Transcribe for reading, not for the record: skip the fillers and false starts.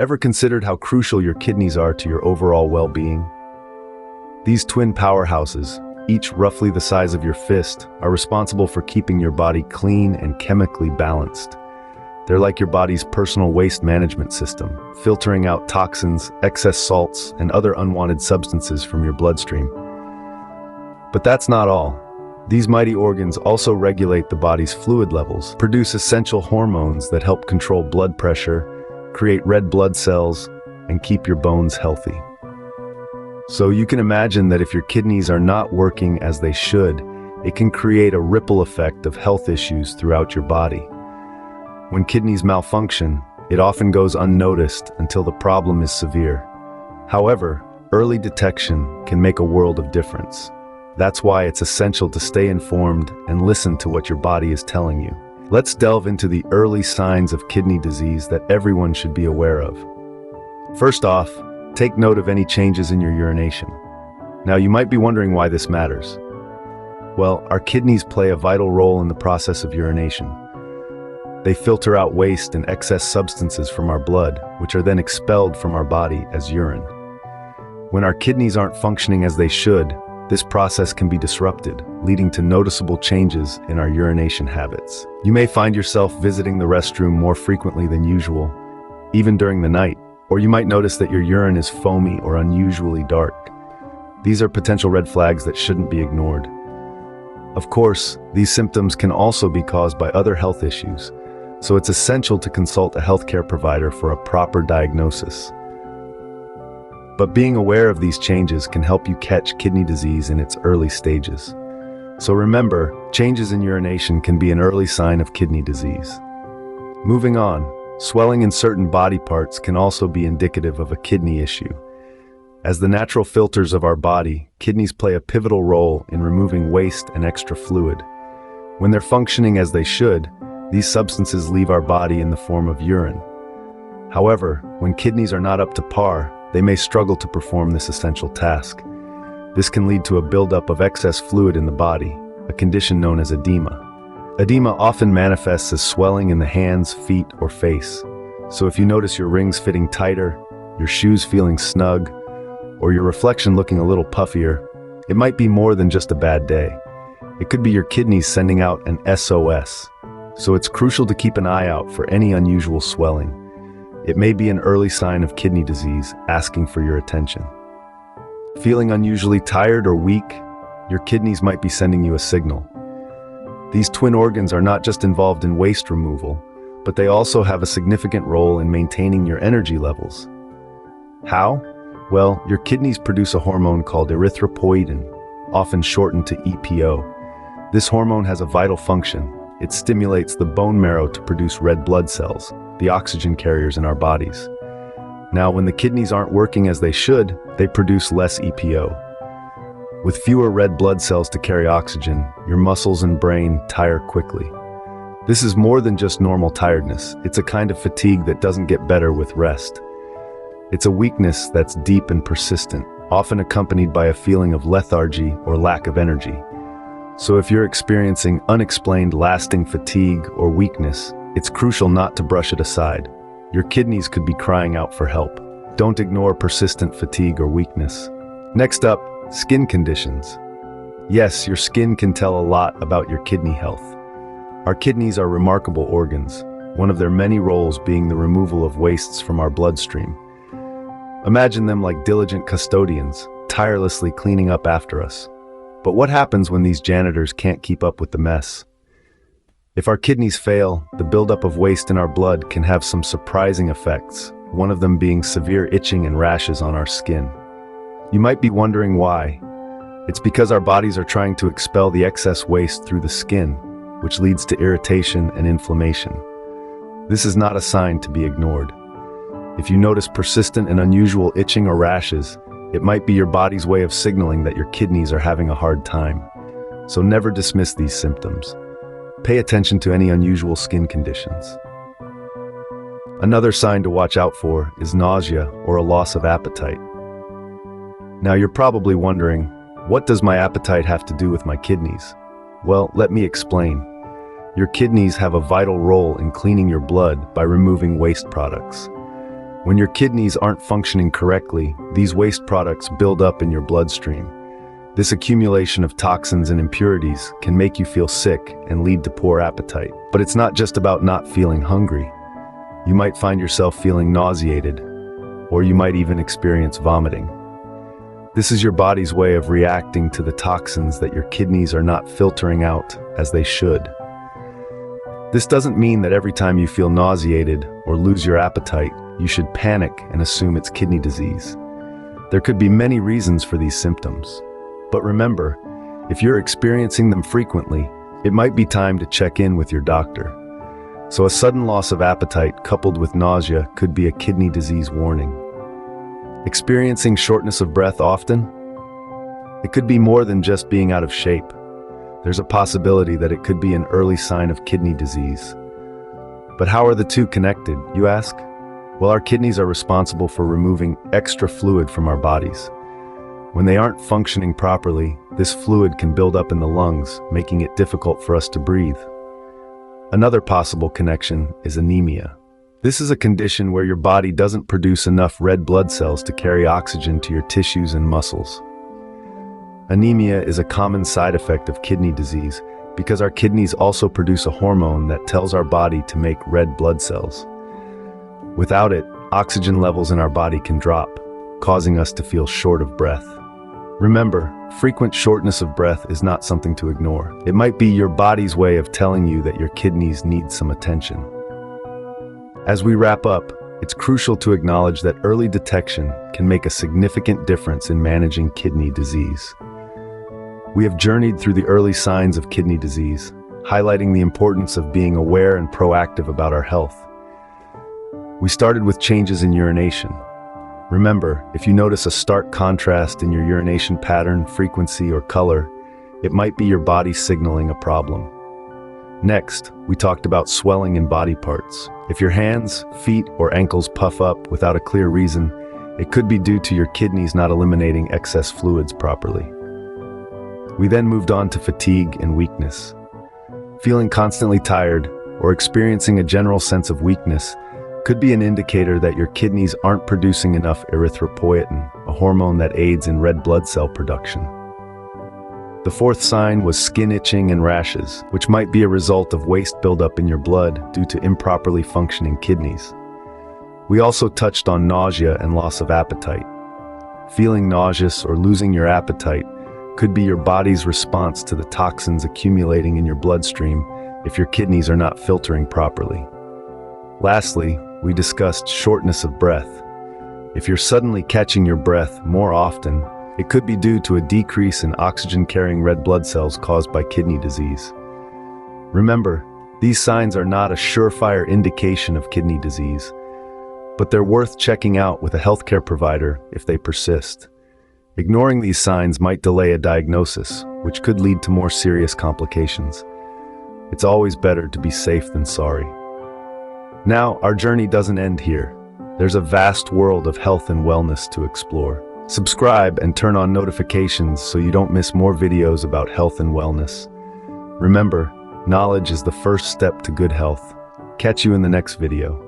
Ever considered how crucial your kidneys are to your overall well-being? These twin powerhouses, each roughly the size of your fist, are responsible for keeping your body clean and chemically balanced. They're like your body's personal waste management system, filtering out toxins, excess salts, and other unwanted substances from your bloodstream. But that's not all. These mighty organs also regulate the body's fluid levels, produce essential hormones that help control blood pressure, create red blood cells, and keep your bones healthy. So you can imagine that if your kidneys are not working as they should, it can create a ripple effect of health issues throughout your body. When kidneys malfunction, it often goes unnoticed until the problem is severe. However, early detection can make a world of difference. That's why it's essential to stay informed and listen to what your body is telling you. Let's delve into the early signs of kidney disease that everyone should be aware of. First off, take note of any changes in your urination. Now, you might be wondering why this matters. Well, our kidneys play a vital role in the process of urination. They filter out waste and excess substances from our blood, which are then expelled from our body as urine. When our kidneys aren't functioning as they should, this process can be disrupted, leading to noticeable changes in our urination habits. You may find yourself visiting the restroom more frequently than usual, even during the night, or you might notice that your urine is foamy or unusually dark. These are potential red flags that shouldn't be ignored. Of course, these symptoms can also be caused by other health issues, so it's essential to consult a healthcare provider for a proper diagnosis. But being aware of these changes can help you catch kidney disease in its early stages. So remember, changes in urination can be an early sign of kidney disease. Moving on, swelling in certain body parts can also be indicative of a kidney issue. As the natural filters of our body, kidneys play a pivotal role in removing waste and extra fluid. When they're functioning as they should, these substances leave our body in the form of urine. However, when kidneys are not up to par, they may struggle to perform this essential task. This can lead to a buildup of excess fluid in the body, a condition known as edema. Edema often manifests as swelling in the hands, feet, or face. So if you notice your rings fitting tighter, your shoes feeling snug, or your reflection looking a little puffier, it might be more than just a bad day. It could be your kidneys sending out an SOS. So it's crucial to keep an eye out for any unusual swelling. It may be an early sign of kidney disease asking for your attention. Feeling unusually tired or weak, your kidneys might be sending you a signal. These twin organs are not just involved in waste removal, but they also have a significant role in maintaining your energy levels. How? Well, your kidneys produce a hormone called erythropoietin, often shortened to EPO. This hormone has a vital function. It stimulates the bone marrow to produce red blood cells, the oxygen carriers in our bodies. Now, when the kidneys aren't working as they should, they produce less EPO. With fewer red blood cells to carry oxygen, your muscles and brain tire quickly. This is more than just normal tiredness. It's a kind of fatigue that doesn't get better with rest. It's a weakness that's deep and persistent, often accompanied by a feeling of lethargy or lack of energy. So if you're experiencing unexplained lasting fatigue or weakness, it's crucial not to brush it aside. Your kidneys could be crying out for help. Don't ignore persistent fatigue or weakness. Next up, skin conditions. Yes, your skin can tell a lot about your kidney health. Our kidneys are remarkable organs, one of their many roles being the removal of wastes from our bloodstream. Imagine them like diligent custodians, tirelessly cleaning up after us. But what happens when these janitors can't keep up with the mess? If our kidneys fail, the buildup of waste in our blood can have some surprising effects, one of them being severe itching and rashes on our skin. You might be wondering why. It's because our bodies are trying to expel the excess waste through the skin, which leads to irritation and inflammation. This is not a sign to be ignored. If you notice persistent and unusual itching or rashes, it might be your body's way of signaling that your kidneys are having a hard time. So never dismiss these symptoms. Pay attention to any unusual skin conditions. Another sign to watch out for is nausea or a loss of appetite. Now you're probably wondering, what does my appetite have to do with my kidneys? Well, let me explain. Your kidneys have a vital role in cleaning your blood by removing waste products. When your kidneys aren't functioning correctly, these waste products build up in your bloodstream. This accumulation of toxins and impurities can make you feel sick and lead to poor appetite. But it's not just about not feeling hungry. You might find yourself feeling nauseated, or you might even experience vomiting. This is your body's way of reacting to the toxins that your kidneys are not filtering out as they should. This doesn't mean that every time you feel nauseated or lose your appetite, you should panic and assume it's kidney disease. There could be many reasons for these symptoms. But remember, if you're experiencing them frequently, it might be time to check in with your doctor. So a sudden loss of appetite coupled with nausea could be a kidney disease warning. Experiencing shortness of breath often? It could be more than just being out of shape. There's a possibility that it could be an early sign of kidney disease. But how are the two connected, you ask? Well, our kidneys are responsible for removing extra fluid from our bodies. When they aren't functioning properly, this fluid can build up in the lungs, making it difficult for us to breathe. Another possible connection is anemia. This is a condition where your body doesn't produce enough red blood cells to carry oxygen to your tissues and muscles. Anemia is a common side effect of kidney disease because our kidneys also produce a hormone that tells our body to make red blood cells. Without it, oxygen levels in our body can drop, causing us to feel short of breath. Remember, frequent shortness of breath is not something to ignore. It might be your body's way of telling you that your kidneys need some attention. As we wrap up, it's crucial to acknowledge that early detection can make a significant difference in managing kidney disease. We have journeyed through the early signs of kidney disease, highlighting the importance of being aware and proactive about our health. We started with changes in urination. Remember, if you notice a stark contrast in your urination pattern, frequency, or color, it might be your body signaling a problem. Next, we talked about swelling in body parts. If your hands, feet, or ankles puff up without a clear reason, it could be due to your kidneys not eliminating excess fluids properly. We then moved on to fatigue and weakness. Feeling constantly tired or experiencing a general sense of weakness could be an indicator that your kidneys aren't producing enough erythropoietin, a hormone that aids in red blood cell production. The fourth sign was skin itching and rashes, which might be a result of waste buildup in your blood due to improperly functioning kidneys. We also touched on nausea and loss of appetite. Feeling nauseous or losing your appetite could be your body's response to the toxins accumulating in your bloodstream if your kidneys are not filtering properly. Lastly, we discussed shortness of breath. If you're suddenly catching your breath more often, it could be due to a decrease in oxygen-carrying red blood cells caused by kidney disease. Remember, these signs are not a surefire indication of kidney disease, but they're worth checking out with a healthcare provider if they persist. Ignoring these signs might delay a diagnosis, which could lead to more serious complications. It's always better to be safe than sorry. Now, our journey doesn't end here. There's a vast world of health and wellness to explore. Subscribe and turn on notifications so you don't miss more videos about health and wellness. Remember, knowledge is the first step to good health. Catch you in the next video.